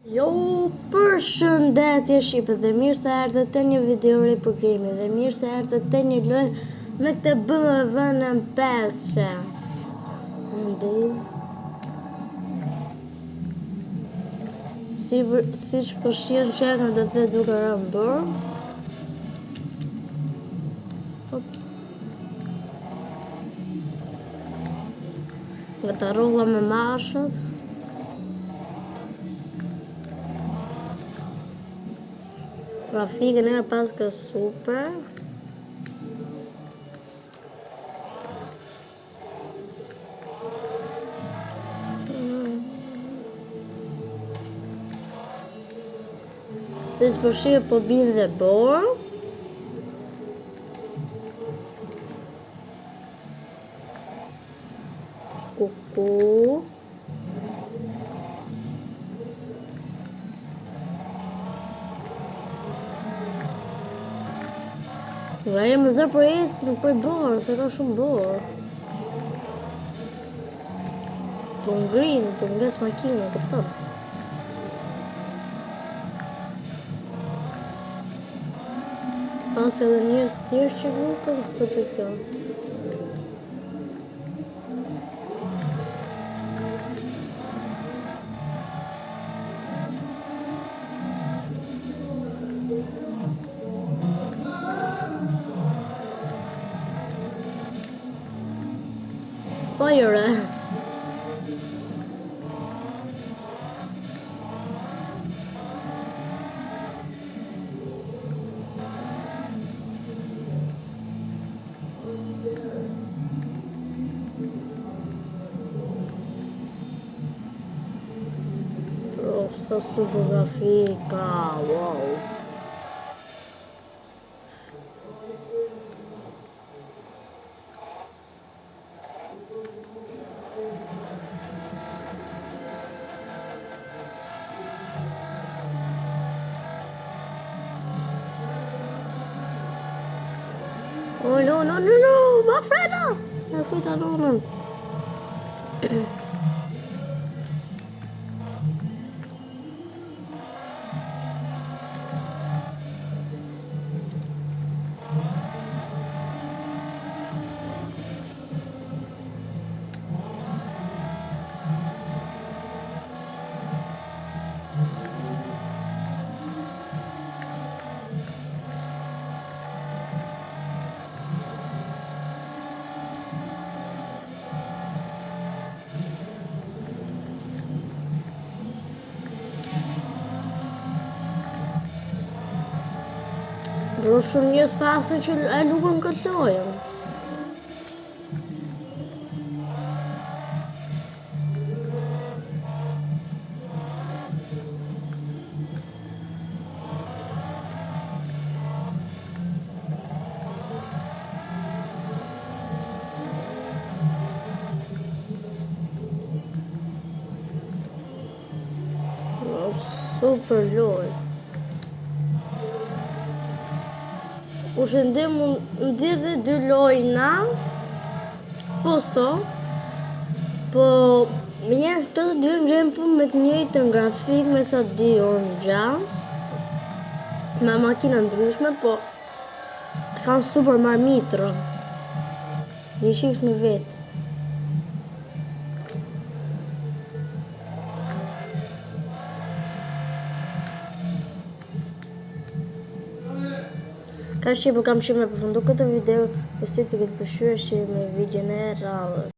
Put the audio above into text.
Jo, përshëndetje shqipët dhe mirë se erdhët të një video riprogrimi dhe mirë se erdhët të një lojë me këtë BMW në 500. Si që përshqirë qekën dhe të duke rëmë bërë. Nga të rrulla me marshët. Grafikën e pas ka super. Pes përshirë po binë dhe borë. Kuku. Nga e më zërë për esë, nuk për i borë, se ka shumë borë. Po ngrinë, po nges makinë, këpëton. Pas edhe njërës tjerë që vukën, këtë të kjo. Po jure. Sa super grafika, wow. Oh no, ma frena! Ma kujta nonën. Bro, shumë njës pasën që e lukën këtë lojën. Bro, super lojë. U shëndim më nëzidhe 2 lojna. Po so. Po jenë të 2 në gjenë për me të njëjtë në grafik me sa di unë gjanë. Me makina ndryshme, po kanë super marmitra. Një shifë një vetë. Ka që po kam që me përfundu këtë video, e si të këtë përshyrë që me video në radhës.